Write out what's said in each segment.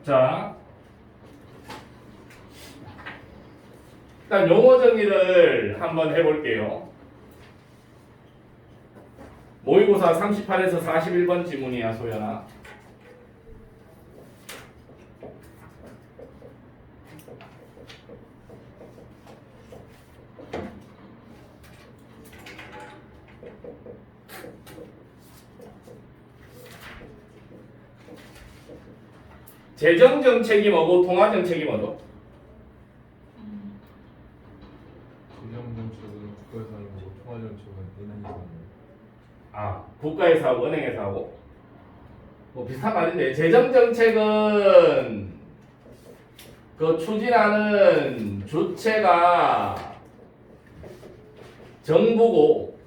자, 일단 용어 정리를 한번 해볼게요. 모의고사 38에서 41번 지문이야, 소연아. 재정정책이 뭐고 통화정책이 뭐죠? 재정정책은 국가에서 하는 거고 통화정책은 은행에서 하는 거고. 아, 국가에서 하고 은행에서 하고 뭐 비슷한 말인데, 재정정책은 그 추진하는 주체가 정부고,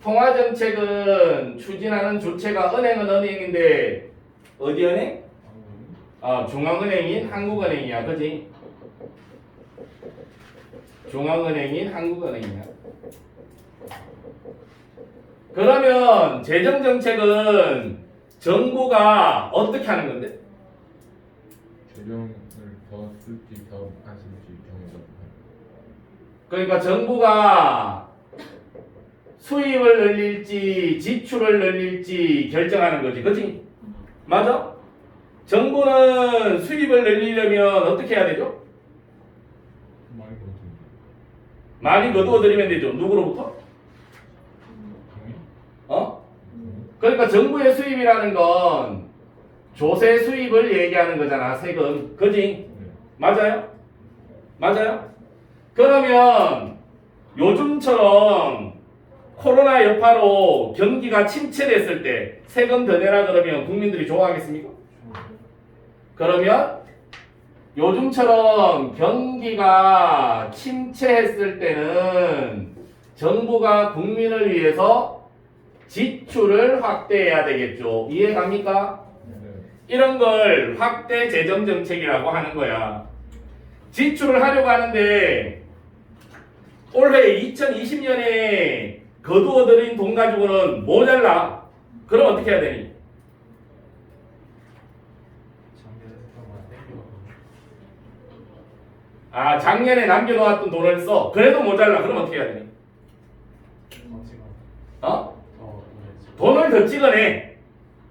통화정책은 추진하는 주체가 은행은 은행인데 어디 은행? 중앙은행인 한국은행이야, 그지? 중앙은행인 한국은행이야. 그러면 재정정책은 정부가 어떻게 하는 건데? 재정을 더 쓸지 더 안 쓸지 정해서 그러니까 정부가 수입을 늘릴지 지출을 늘릴지 결정하는 거지, 그치? 맞아? 정부는 수입을 늘리려면 어떻게 해야 되죠? 많이 그렇던데. 많이 거두어들이면 되죠. 누구로부터? 어? 그러니까 정부의 수입이라는 건 조세 수입을 얘기하는 거잖아, 세금. 그지? 맞아요? 맞아요? 그러면 요즘처럼 코로나 여파로 경기가 침체됐을 때 세금 더 내라 그러면 국민들이 좋아하겠습니까? 그러면 요즘처럼 경기가 침체했을 때는 정부가 국민을 위해서 지출을 확대해야 되겠죠. 이해갑니까? 이런 걸 확대 재정 정책이라고 하는 거야. 지출을 하려고 하는데 올해 2020년에 거두어들인 돈 가지고는 모자라. 그럼 어떻게 해야 되니? 아, 작년에 남겨놓았던 돈을 써. 그래도 모자라. 그럼 어떻게 해야 되니? 어? 돈을 더 찍어내.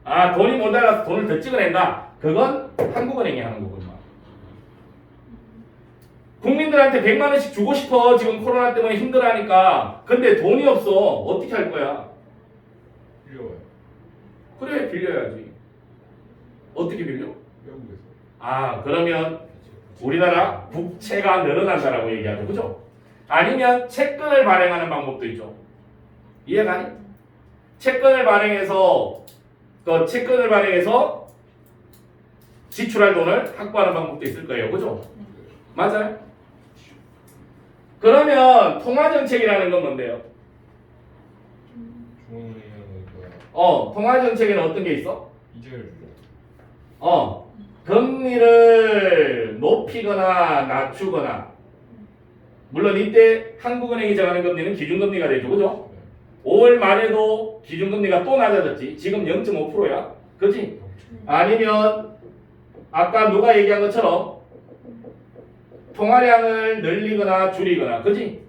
아, 돈이 모자라서 돈을 더 찍어낸다. 그건 한국은행이 하는 거구만. 국민들한테 100만 원씩 주고 싶어. 지금 코로나 때문에 힘들어하니까. 근데 돈이 없어. 어떻게 할 거야? 빌려와요. 그래, 빌려야지. 어떻게 빌려? 외국에서. 아, 그러면 우리나라 국채가 늘어난다라고 얘기하죠. 그죠? 아니면 채권을 발행하는 방법도 있죠. 이해가니? 채권을 발행해서 지출할 돈을 확보하는 방법도 있을 거예요. 그죠? 맞아요? 그러면 통화정책이라는 건 뭔데요? 중앙은행이 하는 거니까 통화정책에는 어떤 게 있어? 이자율 금리를 높이거나 낮추거나, 물론 이때 한국은행이 정하는 금리는 기준금리가 되죠. 그죠? 5월 말에도 기준금리가 또 낮아졌지. 지금 0.5%야. 그치? 아니면 아까 누가 얘기한 것처럼 통화량을 늘리거나 줄이거나. 그치?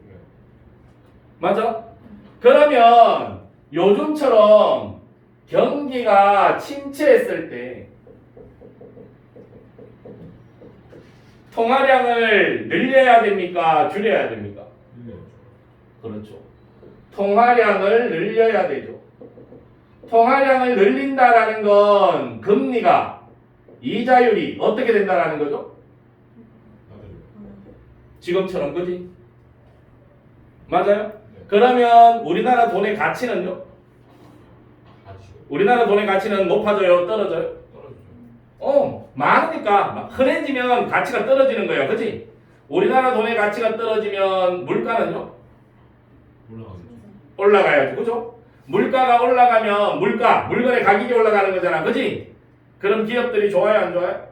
맞아? 그러면 요즘처럼 경기가 침체했을 때 통화량을 늘려야 됩니까? 줄여야 됩니까? 그렇죠. 통화량을 늘려야 되죠. 통화량을 늘린다라는 건 금리가, 이자율이 어떻게 된다라는 거죠? 지금처럼. 그지? 맞아요? 그러면 우리나라 돈의 가치는요? 우리나라 돈의 가치는 높아져요? 떨어져요? 많으니까 흔해지면 가치가 떨어지는 거야. 그치? 우리나라 돈의 가치가 떨어지면 물가는요? 올라가야죠. 그죠? 물가가 올라가면 물건의 가격이 올라가는 거잖아. 그치? 그럼 기업들이 좋아요? 안 좋아요?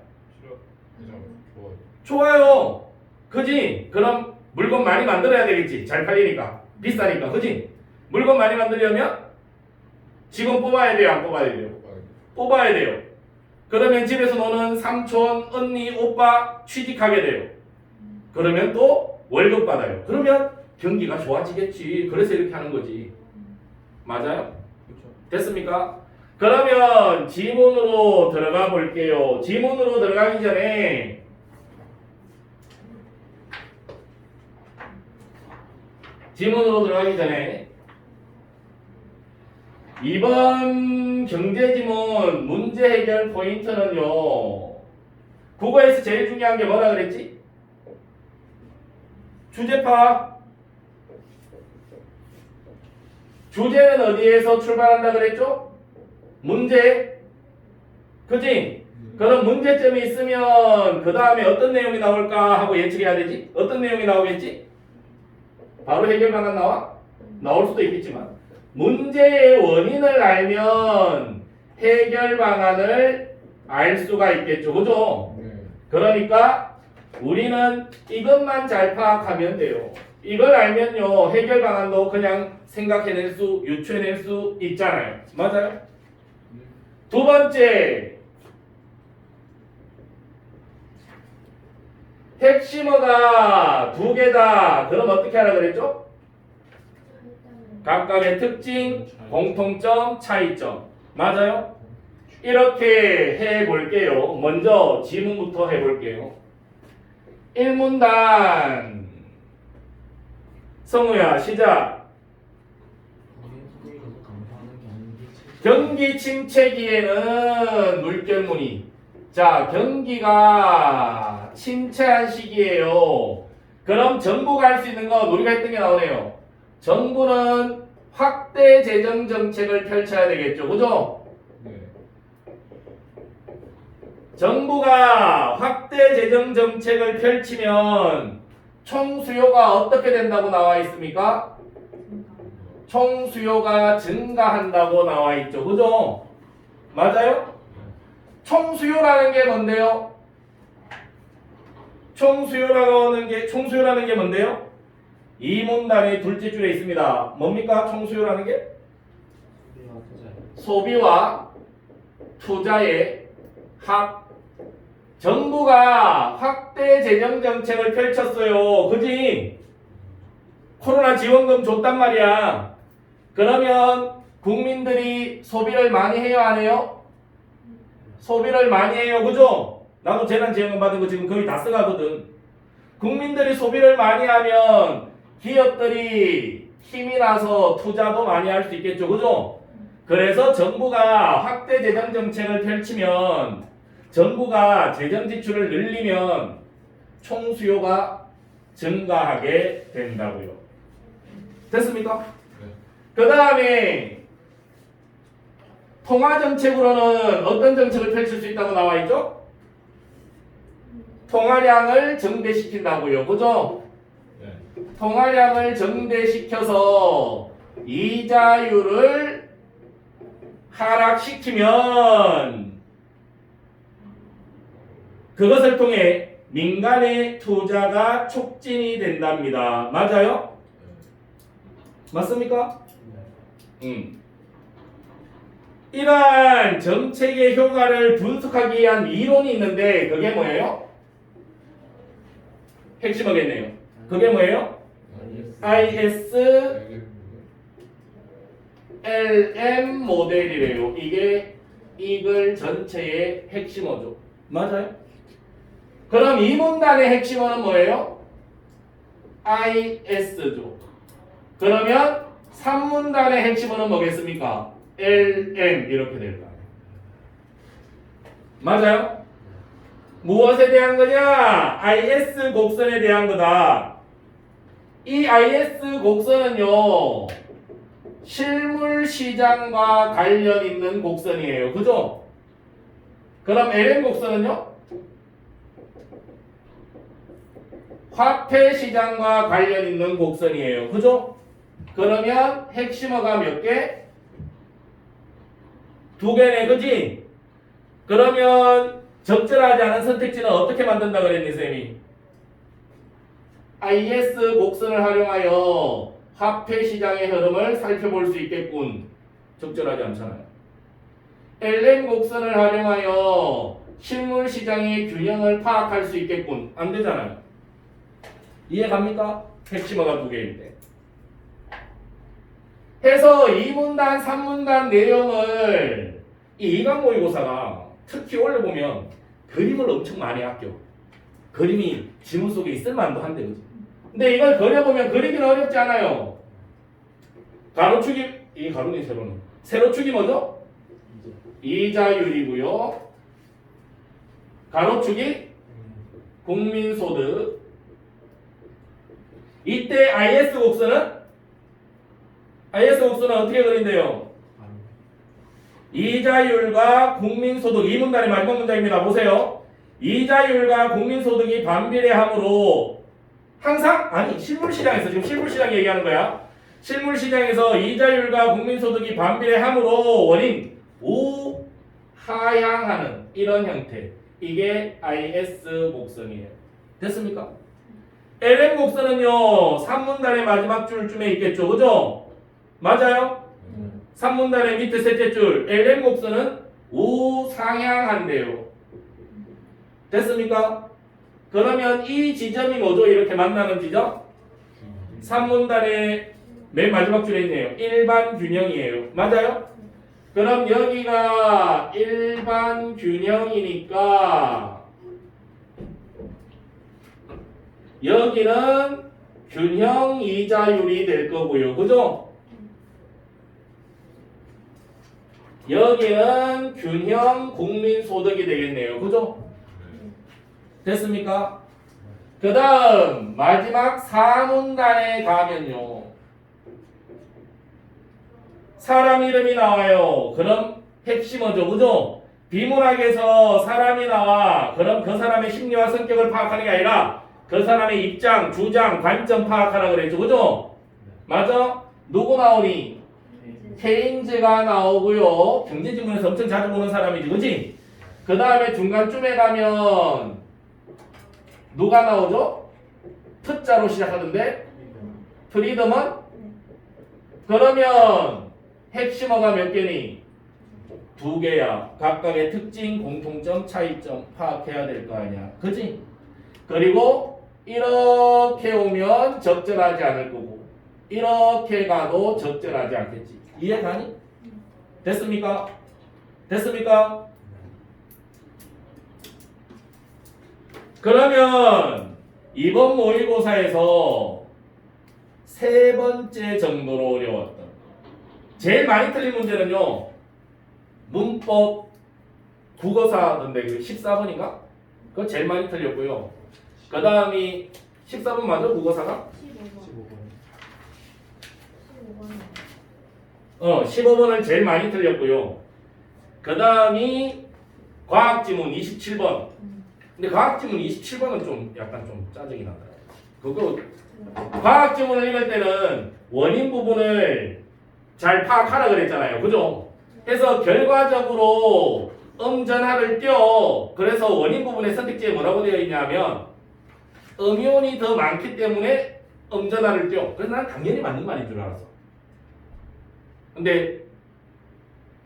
좋아요. 그지? 그럼 물건 많이 만들어야 되겠지. 잘 팔리니까. 비싸니까. 그지? 물건 많이 만들려면 직원 뽑아야 돼요? 안 뽑아야 돼요? 뽑아야 돼요. 그러면 집에서 노는 삼촌, 언니, 오빠 취직하게 돼요. 그러면 또 월급 받아요. 그러면 경기가 좋아지겠지. 그래서 이렇게 하는 거지. 맞아요? 그렇죠. 됐습니까? 그러면 지문으로 들어가 볼게요. 지문으로 들어가기 전에 이번 경제지문 문제 해결 포인트는요. 국어에서 제일 중요한 게 뭐라 그랬지? 주제 파악. 주제는 어디에서 출발한다 그랬죠? 문제. 그지? 그럼 문제점이 있으면 그 다음에 어떤 내용이 나올까 하고 예측해야 되지? 어떤 내용이 나오겠지? 바로 해결 방안 나와? 나올 수도 있겠지만 문제의 원인을 알면 해결 방안을 알 수가 있겠죠. 그죠? 네. 그러니까 우리는 이것만 잘 파악하면 돼요. 이걸 알면요 해결 방안도 그냥 생각해낼 수, 유추해낼 수 있잖아요. 맞아요? 두 번째, 핵심어가 두 개다. 그럼 어떻게 하라 그랬죠? 각각의 특징, 공통점, 차이점. 맞아요? 이렇게 해볼게요. 먼저 지문부터 해볼게요. 1문단 성우야 시작. 경기 침체기에는 물결무늬. 자, 경기가 침체한 시기예요. 그럼 정부가 할 수 있는 건 우리가 했던 게 나오네요. 정부는 확대 재정 정책을 펼쳐야 되겠죠. 그죠? 네. 정부가 확대 재정 정책을 펼치면 총 수요가 어떻게 된다고 나와 있습니까? 총 수요가 증가한다고 나와 있죠. 그죠? 맞아요? 총 수요라는 게 뭔데요? 총 수요라는 게 뭔데요? 이 문단의 둘째 줄에 있습니다. 뭡니까? 총 수요라는 게? 소비와 투자의 합. 정부가 확대 재정 정책을 펼쳤어요. 그지? 코로나 지원금 줬단 말이야. 그러면 국민들이 소비를 많이 해요, 안 해요? 소비를 많이 해요. 그죠? 나도 재난지원금 받은 거 지금 거의 다 써가거든. 국민들이 소비를 많이 하면 기업들이 힘이 나서 투자도 많이 할 수 있겠죠. 그죠? 그래서 정부가 확대 재정 정책을 펼치면 정부가 재정 지출을 늘리면 총 수요가 증가하게 된다고요. 됐습니까? 네. 그 다음에 통화 정책으로는 어떤 정책을 펼칠 수 있다고 나와 있죠? 통화량을 증대시킨다고요. 그죠? 네. 통화량을 증대시켜서 이자율을 하락시키면 그것을 통해 민간의 투자가 촉진이 된답니다. 맞아요? 맞습니까? 이러한 정책의 효과를 분석하기 위한 이론이 있는데 그게 뭐예요? 핵심어겠네요. 그게 뭐예요? ISLM 모델이래요. 이게 이글 전체의 핵심어죠. 맞아요? 그럼 이 문단의 핵심어는 뭐예요? IS죠. 그러면 3문단의 핵심어는 뭐겠습니까? LM 이렇게 될 거예요. 맞아요? 무엇에 대한 거냐? IS 곡선에 대한 거다. 이 IS 곡선은요 실물 시장과 관련 있는 곡선이에요. 그죠? 그럼 LM 곡선은요? 화폐 시장과 관련 있는 곡선이에요. 그죠? 그러면 핵심어가 몇 개? 2개네. 그지? 그러면 적절하지 않은 선택지는 어떻게 만든다 그랬니 쌤이? IS 곡선을 활용하여 화폐 시장의 흐름을 살펴볼 수 있겠군. 적절하지 않잖아요. LM 곡선을 활용하여 실물 시장의 균형을 파악할 수 있겠군. 안 되잖아요. 이해 갑니까? 핵심어가 두 개인데. 해서 2문단, 3문단 내용을 이 이강 모의고사가 특히 원래 보면 그림을 엄청 많이 아껴. 그림이 지문 속에 있을 만도 한데, 그지? 근데 이걸 그려보면 그리기는 어렵지 않아요. 가로축이, 이 가로는 세로는. 세로축이 뭐죠? 이자율이고요. 가로축이 국민소득. 이때 IS 곡선은 어떻게 그린대요? 이자율과 국민소득. 이 문단의 마지막 문장입니다. 보세요. 이자율과 국민소득이 반비례함으로 항상 아니 실물시장에서 지금 실물시장 얘기하는 거야. 실물시장에서 이자율과 국민소득이 반비례함으로 원인 우하향하는 이런 형태. 이게 IS 곡선이에요. 됐습니까? LM 곡선은요 3문단의 마지막 줄쯤에 있겠죠. 그죠? 맞아요? 3문단의 밑에 셋째 줄 LM 곡선은 우상향한대요. 됐습니까? 그러면 이 지점이 뭐죠? 이렇게 만나는 지점? 3문단의 맨 마지막 줄에 있네요. 일반 균형이에요. 맞아요? 그럼 여기가 일반 균형이니까 여기는 균형 이자율이 될 거고요. 그죠? 여기는 균형 국민소득이 되겠네요. 그죠? 됐습니까? 그 다음 마지막 4문단에 가면요 사람 이름이 나와요. 그럼 핵심어죠. 그죠? 비문학에서 사람이 나와. 그럼 그 사람의 심리와 성격을 파악하는 게 아니라 그 사람의 입장, 주장, 관점 파악하라 그랬죠. 그죠? 맞아? 누구 나오니? 케인즈가 나오고요. 경제지문에서 엄청 자주 보는 사람이지. 그지? 그 다음에 중간쯤에 가면 누가 나오죠? 트자로 시작하던데? 프리덤은? 그러면 핵심어가 몇 개니? 두 개야. 각각의 특징, 공통점, 차이점 파악해야 될 거 아니야. 그지? 그리고 이렇게 오면 적절하지 않을 거고 이렇게 가도 적절하지 않겠지. 이해가니? 됐습니까? 됐습니까? 그러면 이번 모의고사에서 세 번째 정도로 어려웠던 제일 많이 틀린 문제는요 문법 국어사던데 14번인가? 그거 제일 많이 틀렸고요. 그 다음이 14번 맞아? 국어사가? 15번을 제일 많이 틀렸고요. 그 다음이 과학지문 27번. 근데 과학지문 27번은 좀 약간 좀 짜증이 난다. 그거 과학지문을 읽을 때는 원인 부분을 잘 파악하라 그랬잖아요. 그죠? 그래서 결과적으로 음전하를 띄워. 그래서 원인 부분의 선택지에 뭐라고 되어 있냐면 음이온이 더 많기 때문에 음전하를 띄워. 그래서 난 당연히 맞는 말인 줄 알았어. 근데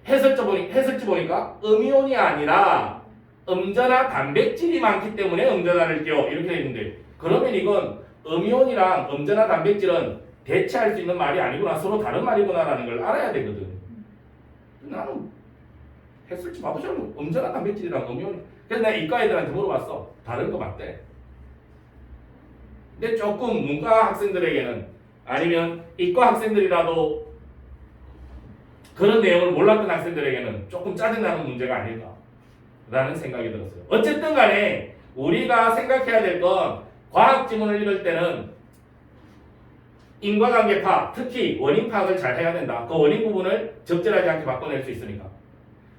해설지 보니까 음이온이 아니라 음전화 단백질이 많기 때문에 음전화를 띄워. 이렇게 돼 있는데 그러면 이건 음이온이랑 음전화 단백질은 대체할 수 있는 말이 아니구나. 서로 다른 말이구나라는 걸 알아야 되거든. 나는 해설지 봐보자면 음전화 단백질이랑 음이온. 그래서 내가 이과 애들한테 물어봤어. 다른 거 맞대. 근데 조금 문과 학생들에게는 아니면 이과 학생들이라도 그런 내용을 몰랐던 학생들에게는 조금 짜증나는 문제가 아닐까라는 생각이 들었어요. 어쨌든 간에 우리가 생각해야 될 건 과학 지문을 읽을 때는 인과관계 파악, 특히 원인 파악을 잘 해야 된다. 그 원인 부분을 적절하지 않게 바꿔낼 수 있으니까.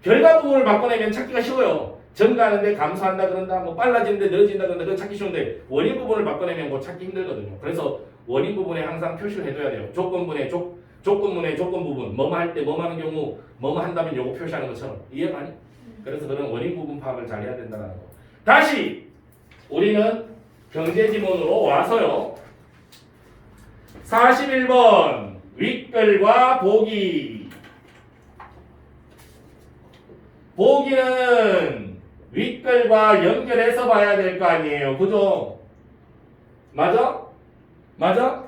결과 부분을 바꿔내면 찾기가 쉬워요. 증가하는데 감소한다 그런다, 뭐 빨라지는데 늦어진다 그런다, 그건 찾기 쉬운데 원인 부분을 바꿔내면 뭐 찾기 힘들거든요. 그래서 원인 부분에 항상 표시를 해둬야 돼요. 조건문의 조건 부분, 뭐뭐 할 때 뭐뭐 하는 경우 뭐뭐 한다면 요거 표시하는 것처럼. 이해가 가니? 그래서 그런 원인 부분 파악을 잘 해야 된다는 거. 다시 우리는 경제지문으로 와서요. 41번 윗글과 보기. 보기는 윗글과 연결해서 봐야 될 거 아니에요. 그죠? 맞아? 맞아?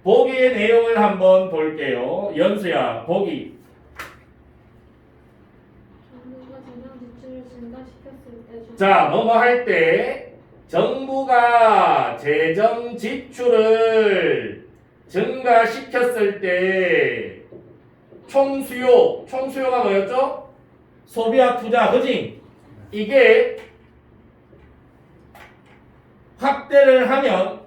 보기의 내용을 한번 볼게요. 연수야, 보기. 정부가 재정 지출을 증가시켰을 때 자, 뭐뭐 할 때 정부가 재정 지출을 증가시켰을 때 총수요가 뭐였죠? 소비와 투자, 그지? 이게 확대를 하면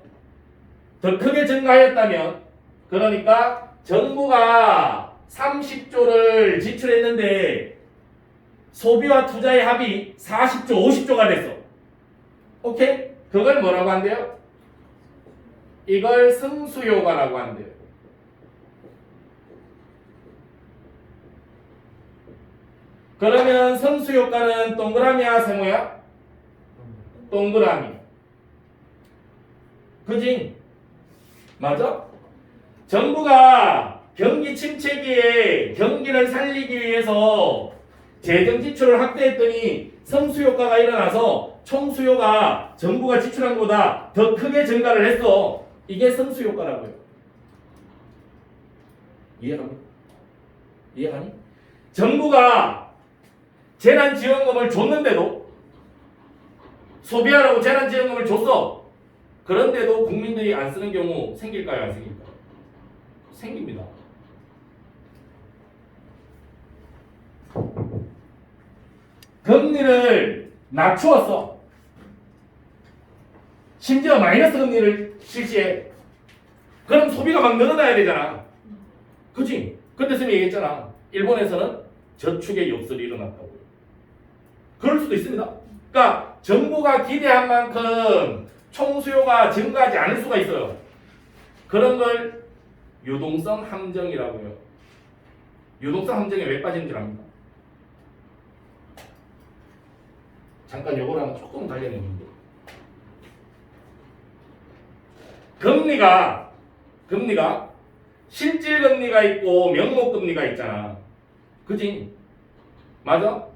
더 크게 증가하였다면, 그러니까 정부가 30조를 지출했는데 소비와 투자의 합이 40조, 50조가 됐어. 오케이? 그걸 뭐라고 한대요? 이걸 승수효과라고 한대요. 그러면 승수효과는 동그라미야, 세모야? 동그라미. 그지? 맞아? 정부가 경기 침체기에 경기를 살리기 위해서 재정 지출을 확대했더니 성수효과가 일어나서 총수요가 정부가 지출한 것보다 더 크게 증가를 했어. 이게 성수효과라고요. 이해가니? 이해가니? 정부가 재난지원금을 줬는데도, 소비하라고 재난지원금을 줬어. 그런데도 국민들이 안 쓰는 경우 생길까요? 안 생길까요? 생깁니다. 금리를 낮추었어. 심지어 마이너스 금리를 실시해. 그럼 소비가 막 늘어나야 되잖아. 그치? 그때 쌤이 얘기했잖아. 일본에서는 저축의 욕설이 일어났다고. 그럴 수도 있습니다. 그러니까 정부가 기대한 만큼 총수요가 증가하지 않을 수가 있어요. 그런 걸 유동성 함정이라고요. 유동성 함정에 왜 빠지는 줄 압니까? 잠깐 요거랑 조금 관련이 있는데, 금리가 실질금리가 있고 명목금리가 있잖아. 그지? 맞아?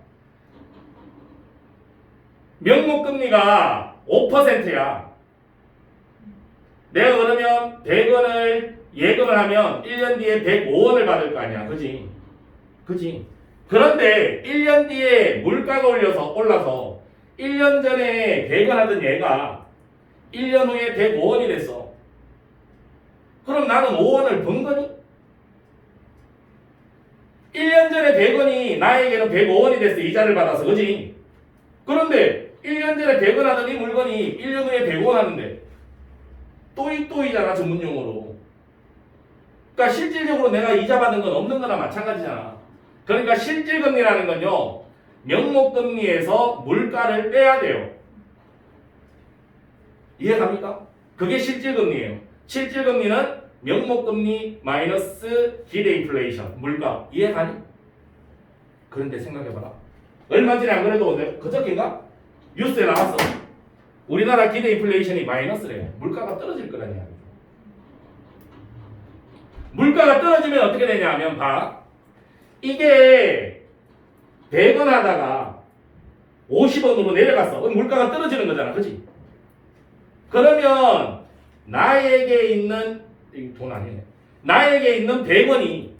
명목금리가 5%야. 내가 그러면 100원을 예금을 하면 1년 뒤에 105원을 받을 거 아니야. 그지? 그지? 그런데 1년 뒤에 물가가 올라서 1년 전에 100원 하던 얘가 1년 후에 105원이 됐어. 그럼 나는 5원을 번 거니? 1년 전에 100원이 나에게는 105원이 됐어. 이자를 받아서. 그지? 그런데 1년 전에 100원 하던 이 물건이 1년 후에 105원 하는데 또이잖아, 전문용어로. 그러니까 실질적으로 내가 이자 받은 건 없는 거나 마찬가지잖아. 그러니까 실질금리라는 건요, 명목금리에서 물가를 빼야 돼요. 이해갑니까? 그게 실질금리예요. 실질금리는 명목금리 마이너스 기대 인플레이션, 물가. 이해가니? 그런데 생각해봐라. 얼마 전에 안 그래도 그저께인가? 뉴스에 나왔어. 우리나라 기대 인플레이션이 마이너스래. 물가가 떨어질 거라는 이야기죠. 물가가 떨어지면 어떻게 되냐 하면 봐. 이게 100원 하다가 50원으로 내려갔어. 그럼 물가가 떨어지는 거잖아. 그치? 그러면 나에게 있는, 돈 아니네. 나에게 있는 100원이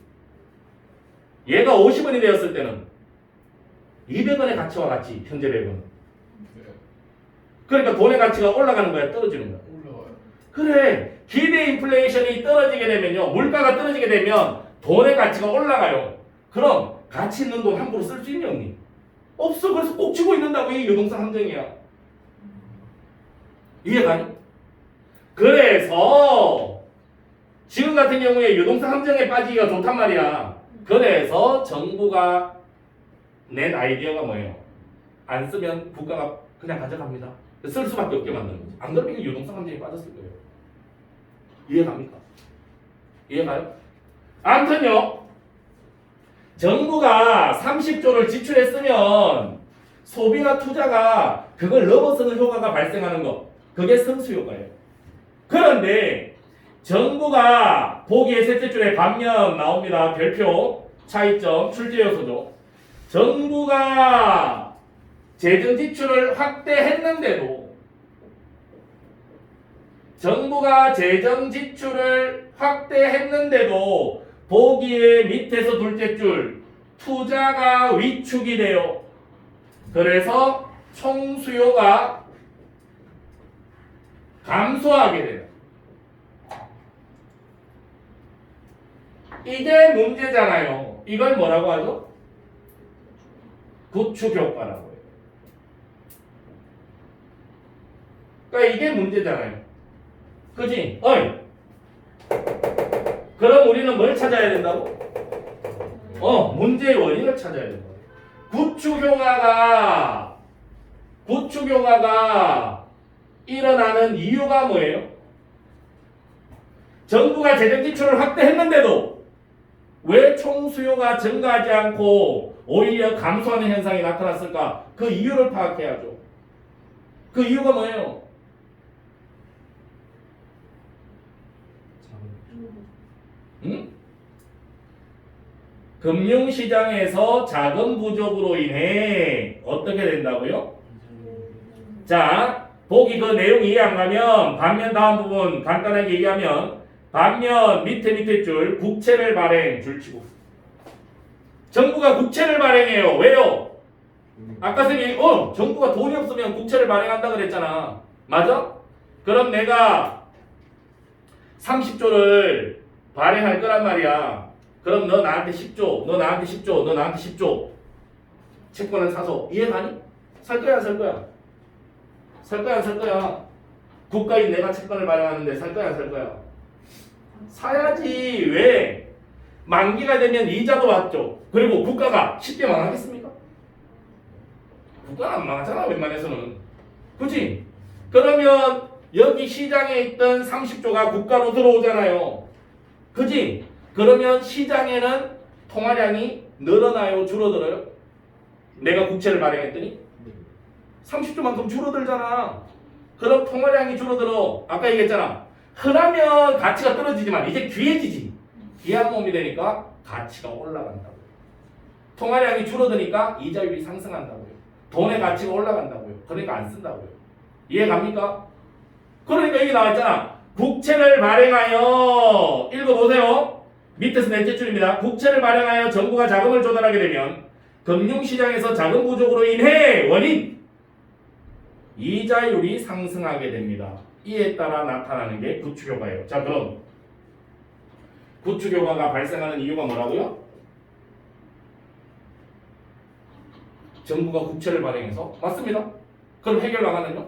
얘가 50원이 되었을 때는 200원의 가치와 같이, 현재 100원. 그러니까 돈의 가치가 올라가는 거야, 떨어지는 거야? 올라와요. 그래. 기대 인플레이션이 떨어지게 되면요, 물가가 떨어지게 되면 돈의 가치가 올라가요. 그럼 가치 있는 돈 함부로 쓸 수 있니 없니? 없어. 그래서 꼭 쥐고 있는다고. 이게 유동성 함정이야. 이해가니? 그래서 지금 같은 경우에 유동성 함정에 빠지기가 좋단 말이야. 그래서 정부가 낸 아이디어가 뭐예요? 안 쓰면 국가가 그냥 가져갑니다. 쓸 수밖에 없게 만드는 거지. 안 그러면 유동성 함정에 빠졌을 거예요. 이해갑니까? 이해가요? 아무튼요, 정부가 30조를 지출했으면 소비나 투자가 그걸 넘어서는 효과가 발생하는 거, 그게 승수효과예요. 그런데 정부가 보기의 셋째 줄에 반면 나옵니다. 별표, 차이점, 출제요소죠. 정부가 재정 지출을 확대했는데도 보기에 밑에서 둘째 줄 투자가 위축이 돼요. 그래서 총 수요가 감소하게 돼요. 이게 문제잖아요. 이걸 뭐라고 하죠? 구축 효과라고 해요. 그러니까 이게 문제잖아요. 그지? 어이. 그럼 우리는 뭘 찾아야 된다고? 문제의 원인을 찾아야 된다고. 구축 효과가 일어나는 이유가 뭐예요? 정부가 재정 지출을 확대했는데도 왜 총수요가 증가하지 않고 오히려 감소하는 현상이 나타났을까? 그 이유를 파악해야죠. 그 이유가 뭐예요? 응? 금융시장에서 자금 부족으로 인해 어떻게 된다고요? 자, 보기 그 내용 이해 안 가면 반면 다음 부분 간단하게 얘기하면 반면 밑에 줄 국채를 발행 줄치고 정부가 국채를 발행해요. 왜요? 아까 선생님이 정부가 돈이 없으면 국채를 발행한다 그랬잖아. 맞아? 그럼 내가 30조를 발행할 거란 말이야. 그럼 너 나한테 10조, 너 나한테 10조, 너 나한테 10조 채권을 사서 이해가니? 살 거야 안 살 거야? 살 거야 안 살 거야? 국가인 내가 채권을 발행하는데 살 거야 안 살 거야? 사야지. 왜? 만기가 되면 이자도 받죠. 그리고 국가가 쉽게 망하겠습니까? 국가는 안 망하잖아 웬만해서는. 그치? 그러면 여기 시장에 있던 30조가 국가로 들어오잖아요. 그치? 그러면 시장에는 통화량이 늘어나요 줄어들어요? 내가 국채를 발행했더니 30조만큼 줄어들잖아. 그럼 통화량이 줄어들어. 아까 얘기했잖아. 흔하면 가치가 떨어지지만 이제 귀해지지. 귀한 몸이 되니까 가치가 올라간다고요. 통화량이 줄어드니까 이자율이 상승한다고요. 돈의 가치가 올라간다고요. 그러니까 안 쓴다고요. 이해 갑니까? 그러니까 여기 나와있잖아. 국채를 발행하여 읽어보세요. 밑에서 넷째 줄입니다. 국채를 발행하여 정부가 자금을 조달하게 되면 금융시장에서 자금 부족으로 인해 원인 이자율이 상승하게 됩니다. 이에 따라 나타나는 게 구축효과예요. 자, 그럼 구축효과가 발생하는 이유가 뭐라고요? 정부가 국채를 발행해서 맞습니다. 그럼 해결 방안은요?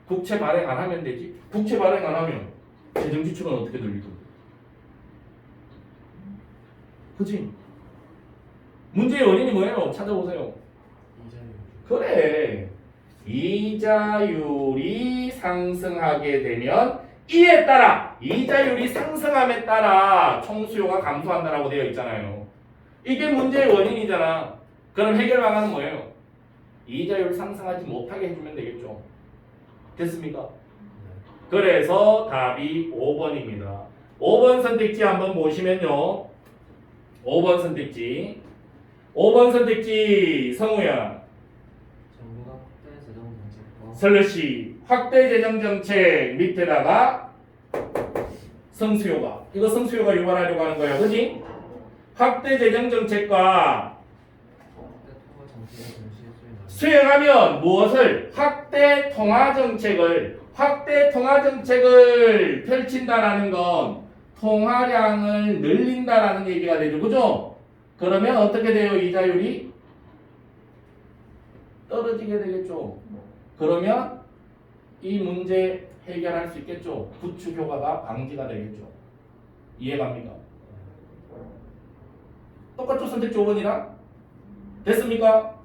국채 발행 안 하면 되지. 국채 발행 안 하면 재정 지출은 어떻게 늘리고? 그치? 문제의 원인이 뭐예요? 찾아보세요. 그래. 이자율이 상승하게 되면 이에 따라 이자율이 상승함에 따라 총수요가 감소한다라고 되어 있잖아요. 이게 문제의 원인이잖아. 그럼 해결 방안은 뭐예요? 이자율 상승하지 못하게 해주면 되겠죠. 됐습니까? 그래서 답이 5번입니다. 5번 선택지 한번 보시면요. 5번 선택지. 5번 선택지 성우야. 정부가 확대 재정 정책과 슬러시 확대 재정 정책 밑에다가 성수요가. 이거 성수요가 유발하려고 하는 거야. 그지? 확대 재정 정책과 확대 통화 정책을 동시에 수행하는 수행하면 무엇을? 확대 통화 정책을 펼친다라는 건 통화량을 늘린다라는 얘기가 되죠. 그죠? 그러면 어떻게 돼요? 이자율이 떨어지게 되겠죠. 그러면 이 문제 해결할 수 있겠죠. 구축 효과가 방지가 되겠죠. 이해갑니까? 똑같죠? 선택지 5번이랑? 됐습니까?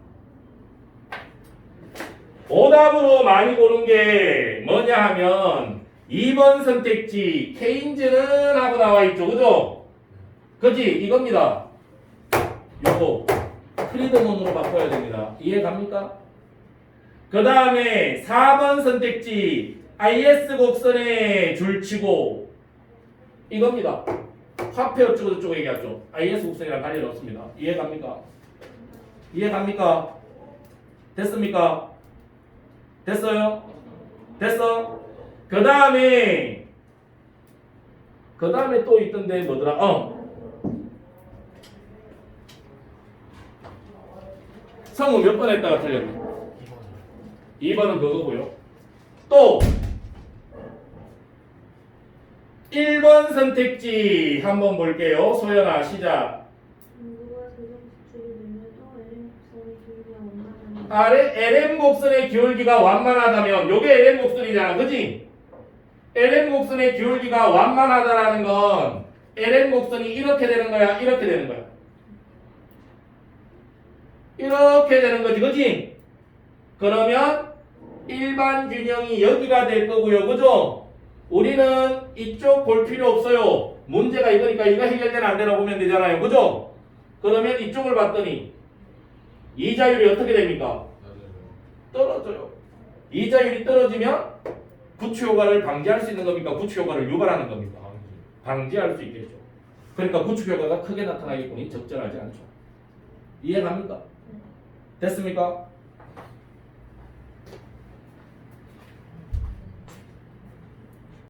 오답으로 많이 고른 게 뭐냐 하면 2번 선택지 케인즈는 하고 나와 있죠. 그죠? 그지? 이겁니다. 요거 프리드먼으로 바꿔야 됩니다. 이해 갑니까? 그 다음에 4번 선택지 IS 곡선에 줄치고 이겁니다. 화폐 어쩌고 저쩌고 얘기하죠. IS 곡선이랑 관련 없습니다. 이해 갑니까? 이해갑니까? 됐습니까? 됐어요? 됐어? 그 다음에 또 있던데 뭐더라? 성우 몇 번 했다가 틀렸네. 2번은 그거고요. 또 1번 선택지 한번 볼게요. 소연아 시작. 전구가 재정 지출이 늘려도 LM 곡선의 기울기가 원만하면 아래 LM 곡선의 기울기가 완만하다면 요게 LM 곡선이잖아. 그지? LM 곡선의 기울기가 완만하다라는 건 LM 곡선이 이렇게 되는 거야? 이렇게 되는 거야? 이렇게 되는 거지. 그지? 그러면 일반 균형이 여기가 될 거고요. 그죠? 우리는 이쪽 볼 필요 없어요. 문제가 이거니까 이거 해결되나 안 되나 보면 되잖아요. 그죠? 그러면 이쪽을 봤더니 이자율이 어떻게 됩니까? 떨어져요. 이자율이 떨어지면 구추 효과를 방지할 수 있는 겁니까? 구추 효과를 유발하는 겁니까? 방지할 수 있겠죠. 그러니까 구추 효과가 크게 나타나겠거니 적절하지 않죠. 이해갑니까? 됐습니까?